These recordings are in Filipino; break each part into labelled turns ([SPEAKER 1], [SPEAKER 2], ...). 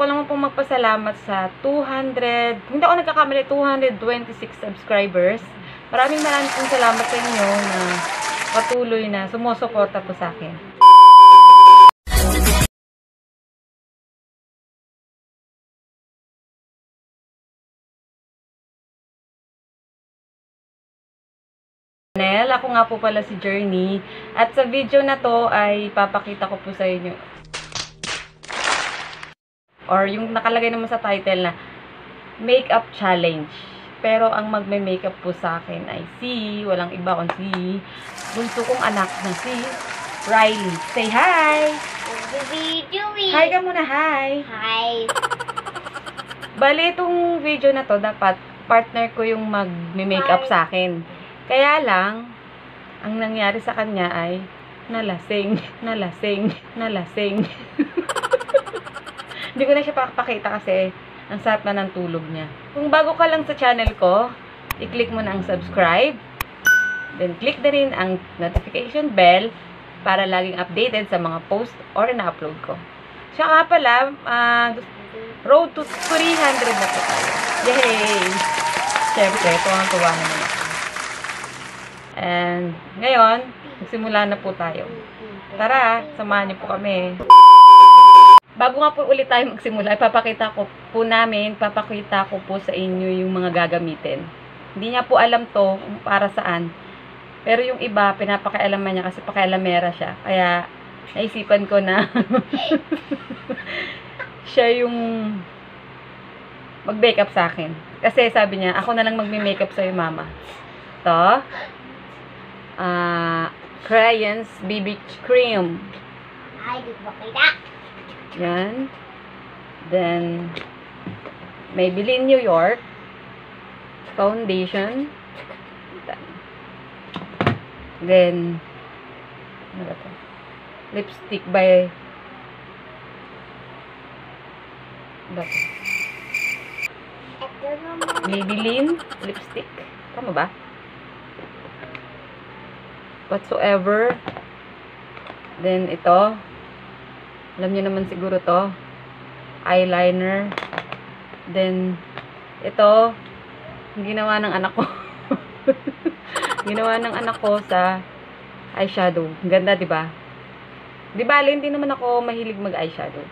[SPEAKER 1] ko lang po magpasalamat sa 200, hindi ako nagkakamali, 226 subscribers. Maraming pong salamat sa inyo na patuloy na sumusuporta po sa akin. Ako nga po pala si Journey, at sa video na to ay papakita ko po sa inyo, or yung nakalagay naman sa title na makeup challenge. Pero ang magme-makeup po sa akin ay walang iba kundi bunso kong anak na si Riley. Say hi! Hi ka muna, hi!
[SPEAKER 2] Hi!
[SPEAKER 1] Bali, itong video na to, dapat partner ko yung magme-makeup sa akin. Kaya lang, ang nangyari sa kanya ay nalasing. Hindi ko na siya pakita kasi ang sarap na ng tulog niya. Kung bago ka lang sa channel ko, i-click mo na ang subscribe. Then, click na rin ang notification bell para laging updated sa mga post or na-upload ko. Siya nga pala, road to 300 na po tayo. Yay! Siyempre, tuwang-tuwa naman ako. And, ngayon, magsimula na po tayo. Tara, samahan niyo po kami. Bago nga po ulit tayo magsimula, papakita ko po sa inyo yung mga gagamitin. Hindi niya po alam to kung para saan. Pero yung iba, pinapakialaman niya kasi pakialamera siya. Kaya, naisipan ko na siya yung mag-makeup sa akin. Kasi sabi niya, ako na lang magme-makeup sa'yo, mama. To. Crayons BB cream.
[SPEAKER 2] Ay, di ba kita?
[SPEAKER 1] Yan. Then, Maybelline New York foundation. Then, ano ba ito? Lipstick by Maybelline lipstick. Tama ba? Whatsoever. Then, ito. Alam niyo naman siguro to. Eyeliner. Then, ito. Ginawa ng anak ko. Ginawa ng anak ko sa eyeshadow. Ganda, di ba? Di ba, hindi naman ako mahilig mag-eyeshadow.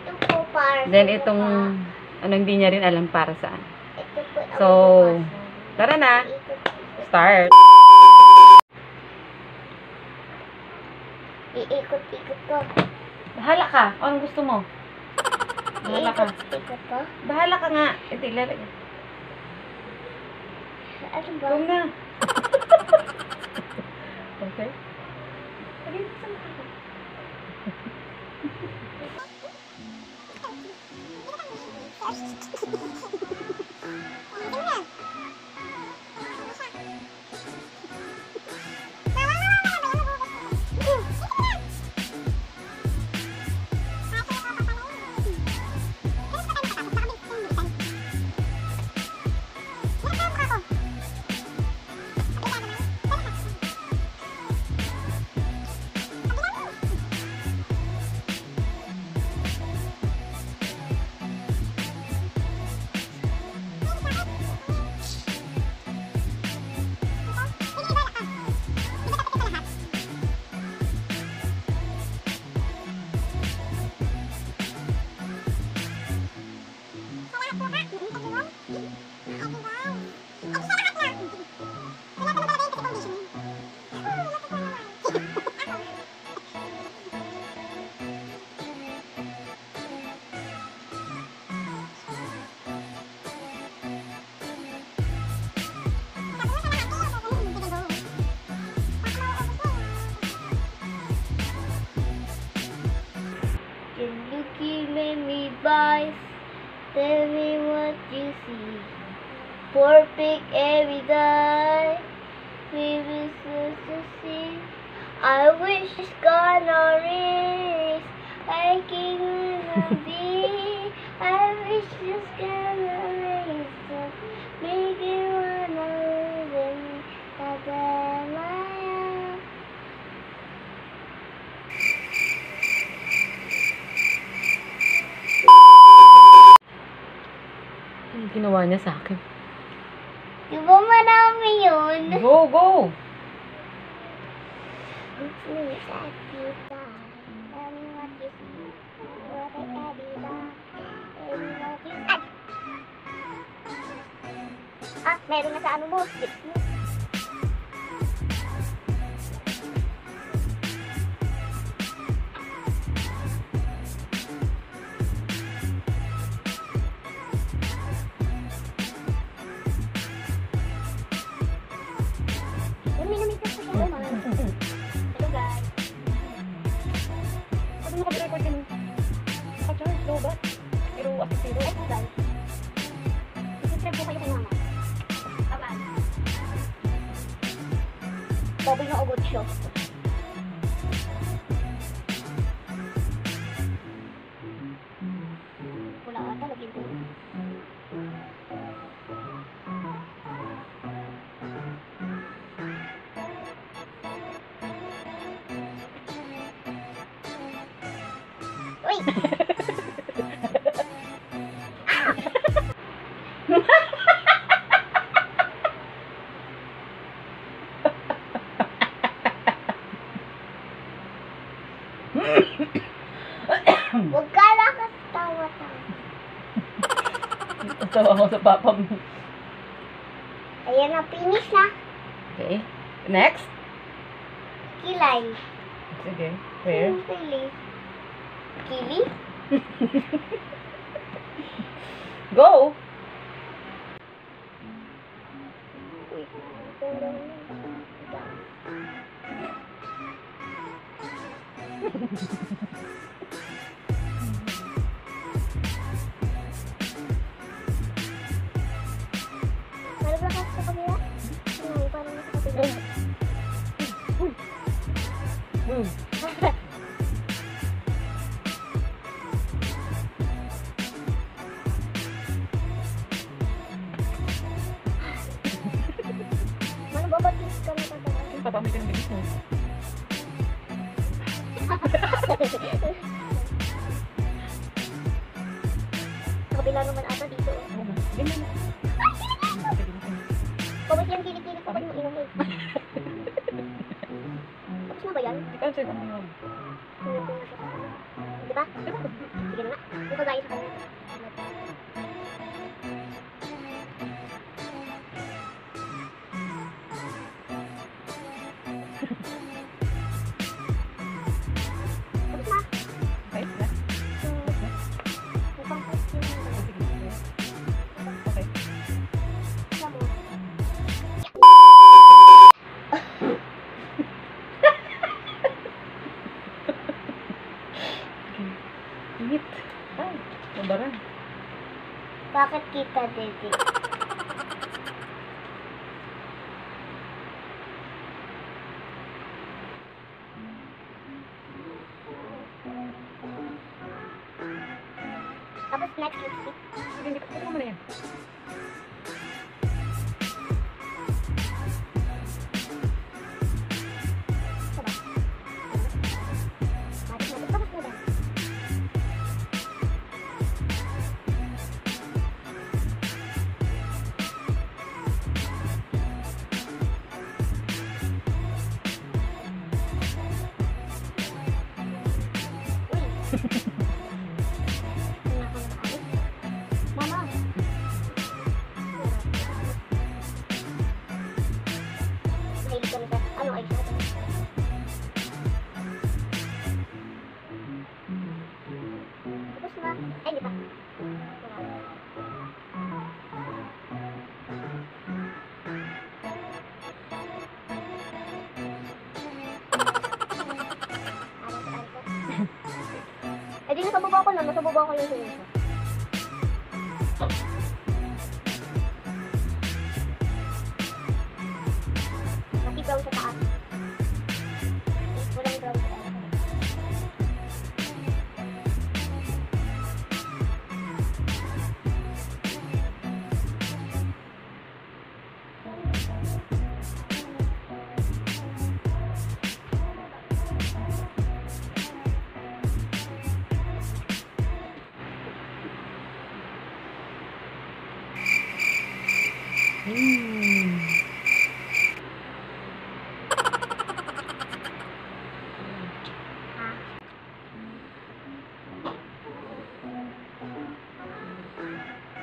[SPEAKER 2] Ito po para
[SPEAKER 1] Then, itong, hindi niya rin alam para saan.
[SPEAKER 2] Ito po
[SPEAKER 1] So, tara na. Start.
[SPEAKER 2] Iikot-ikot ko.
[SPEAKER 1] Bahala ka. O, anong gusto mo? Bahala ka.
[SPEAKER 2] Iikot ko?
[SPEAKER 1] Bahala ka nga. Ito, ilalagay.
[SPEAKER 2] Ano ba?
[SPEAKER 1] Ikaw na. Okay? Halika sa mukha ko.
[SPEAKER 2] Boys, tell me what you see. Poor pig every day, we will to see. I wish it's gonna race, like it will be. I wish it's gonna race, make it wanna live in Adamaya.
[SPEAKER 1] Ginawa niya sa akin.
[SPEAKER 2] Di ba marami yun?
[SPEAKER 1] Go, go!
[SPEAKER 2] Ah, meron na sa ano mo. Lips mo. Minamit ko siya naman. Hello guys.
[SPEAKER 1] Ano mo ka-record yun? Naka-charge, no ba? Pero ako zero.
[SPEAKER 2] Ay, guys. Subscribe po kayo kay mama. Bye-bye. Double na ugod siya. Wala ata, lagyan ko. Uy! Huwag ka lakas tawa-tawa.
[SPEAKER 1] Tawa ko sa papa mo.
[SPEAKER 2] Ayan na, finish na.
[SPEAKER 1] Okay. Next.
[SPEAKER 2] Kilay.
[SPEAKER 1] Sige. Where?
[SPEAKER 2] Kili. Kili?
[SPEAKER 1] Go!
[SPEAKER 2] Uy. Parang lakas sa kabila. Ay, parang nasa kabila.
[SPEAKER 1] Boom.
[SPEAKER 2] Ano ba ba't ka na tatawa?
[SPEAKER 1] Papamit ka ng bilis mo.
[SPEAKER 2] Sa kabila naman ata dito.
[SPEAKER 1] Ganyan.
[SPEAKER 2] Pabas yung kilig-kilig pa ba yung inom mo? Tapos na ba yan?
[SPEAKER 1] Ikaw sa'yo kung ano.
[SPEAKER 2] Di ba? Sige na nga. Yung kagaya sa kanila. Tapos na.
[SPEAKER 1] Okay, na.
[SPEAKER 2] May pang-post yung
[SPEAKER 1] Okay.
[SPEAKER 2] sa mo.
[SPEAKER 1] Init. Ay, nabaran.
[SPEAKER 2] Bakit kita, Dede? Tapos next lipstick.
[SPEAKER 1] Sige, hindi ka mo na yan.
[SPEAKER 2] Diba? Tapos na, tapos na ba? Mama. Mahilig kami sa, ano, ay, sa atin. Tapos na. Ay, di pa. Eh, di nasa baba ko na. Nasa baba ko yung sinisa. Pati brown sa taas. Walang brown sa taas.
[SPEAKER 1] Hmm.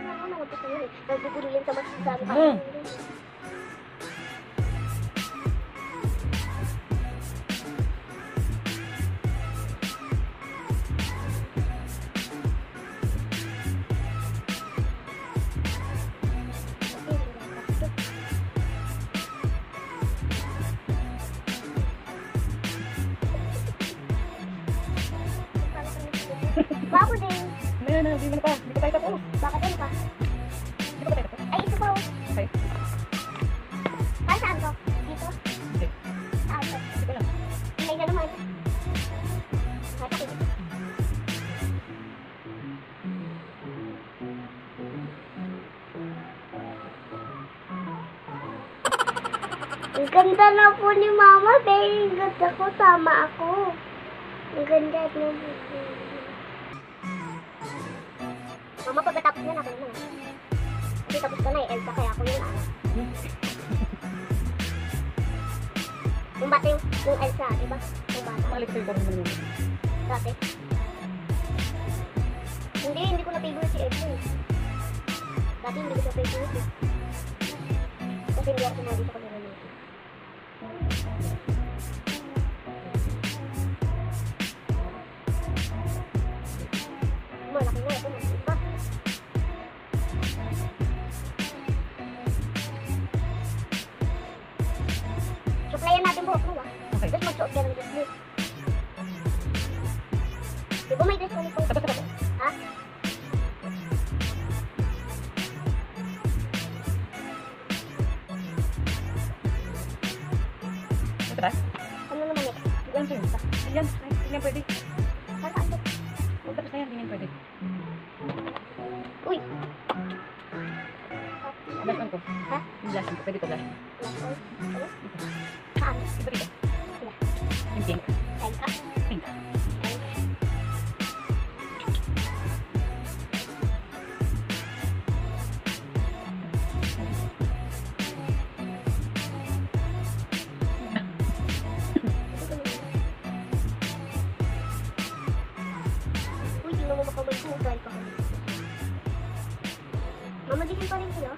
[SPEAKER 2] Ako naman gusto yun eh. Nagbubulo yan sa sabi ka.
[SPEAKER 1] Hmm.
[SPEAKER 2] Bago din.
[SPEAKER 1] Ayan na, hindi mo na pa. Hindi pa tayo tapos.
[SPEAKER 2] Bakit ano pa?
[SPEAKER 1] Hindi pa tayo tapos.
[SPEAKER 2] Ay, ito pa oh.
[SPEAKER 1] Okay.
[SPEAKER 2] Para saan to? Dito?
[SPEAKER 1] Hindi.
[SPEAKER 2] Saan to?
[SPEAKER 1] Hindi ko lang.
[SPEAKER 2] Ilay na naman. Masakit. Ang ganda na po ni Mama. Very good ako. Tama ako. Ang ganda na po. Mama, pagkatapos na ako naman. Kasi tapos ka na eh. Elsa, kaya ako yung ano. Yung bata yung Elsa, diba? Yung bata.
[SPEAKER 1] Malik sa'yo ko rin naman yun.
[SPEAKER 2] Dati. Hindi ko na-favorite si Elsa eh. Dati hindi ko siya favorite eh. Kasi hindi ako sinabi sa kanila nito. Malaki na ito. Iba. Suplayan natin buhok mo ah.
[SPEAKER 1] Okay.
[SPEAKER 2] Tapos magsuot ka ng dress mo. Di ba may dress ko nito?
[SPEAKER 1] Tapos, tapos.
[SPEAKER 2] Ha?
[SPEAKER 1] Ito ba?
[SPEAKER 2] Ano naman ito?
[SPEAKER 1] Ayan, sa'yo. Ayan, ayan, pwede.
[SPEAKER 2] Saan ito?
[SPEAKER 1] Huwag tapos na yan, ganyan pwede.
[SPEAKER 2] Uy!
[SPEAKER 1] Last one ko.
[SPEAKER 2] Ha?
[SPEAKER 1] Yung last one ko. Pwede ito last.
[SPEAKER 2] Last one? Ano? Saan?
[SPEAKER 1] Ito dito.
[SPEAKER 2] Sila.
[SPEAKER 1] Yung pink.
[SPEAKER 2] Kain ka?
[SPEAKER 1] Pink.
[SPEAKER 2] Uy, di mo makabagkugal pa kami. Mamadikin pa rin sila.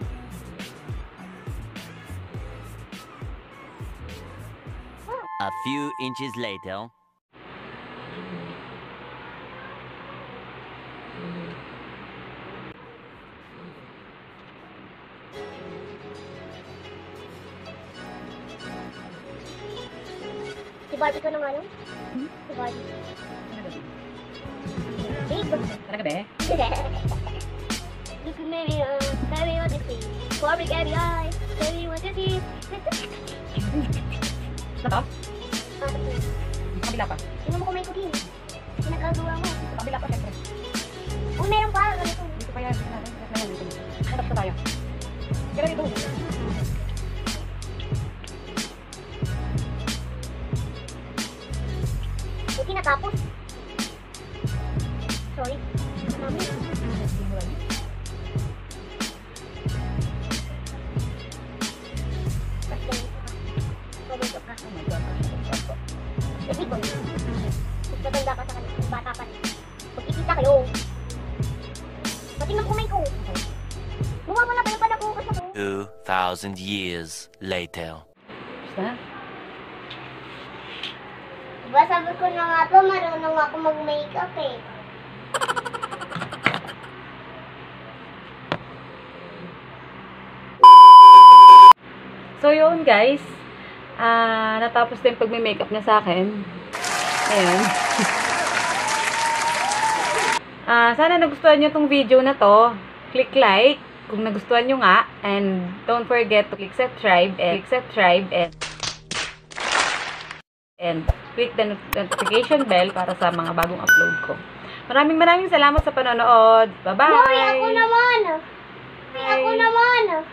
[SPEAKER 3] A few inches later.
[SPEAKER 2] Si Barbie ko na nga lang. Si Barbie. Big.
[SPEAKER 1] Talaga ba eh?
[SPEAKER 2] Look at me, tell me what you see. Barbie, Gabby, I. Tell me what you see.
[SPEAKER 1] Ito to?
[SPEAKER 2] Bakit yun?
[SPEAKER 1] Sa kabila pa.
[SPEAKER 2] Tingnan mo kung may cooking. Pinagagawa mo.
[SPEAKER 1] Sa kabila pa, syempre.
[SPEAKER 2] Uy, meron pa. Ganito.
[SPEAKER 1] Dito pa yan. Dito natin. Dito natin. Dito. Tapos na tayo. Kaya dito.
[SPEAKER 2] Buti natapos. Sorry. Mami. Mas ganito ka. Pabuntok ka.
[SPEAKER 1] Oh my God.
[SPEAKER 2] Kasi ko. Mas matanda ka sa kanila. Bata pa rin. Magkikita kayo. Pati ng kumay ko. Mawawala ba yung panabukas ako?
[SPEAKER 3] 2,000 years later.
[SPEAKER 1] Basta?
[SPEAKER 2] Diba sabi ko na nga to, marunong ako mag-makeup eh.
[SPEAKER 1] So yun guys, natapos din pag-makeup na sa akin. Ayan. Sana nagustuhan nyo tong video na to. Click like kung nagustuhan nyo nga. And don't forget to click subscribe and click the notification bell para sa mga bagong upload ko. Maraming salamat sa panonood. Bye-bye!
[SPEAKER 2] Uy, ako naman! Uy, ako naman!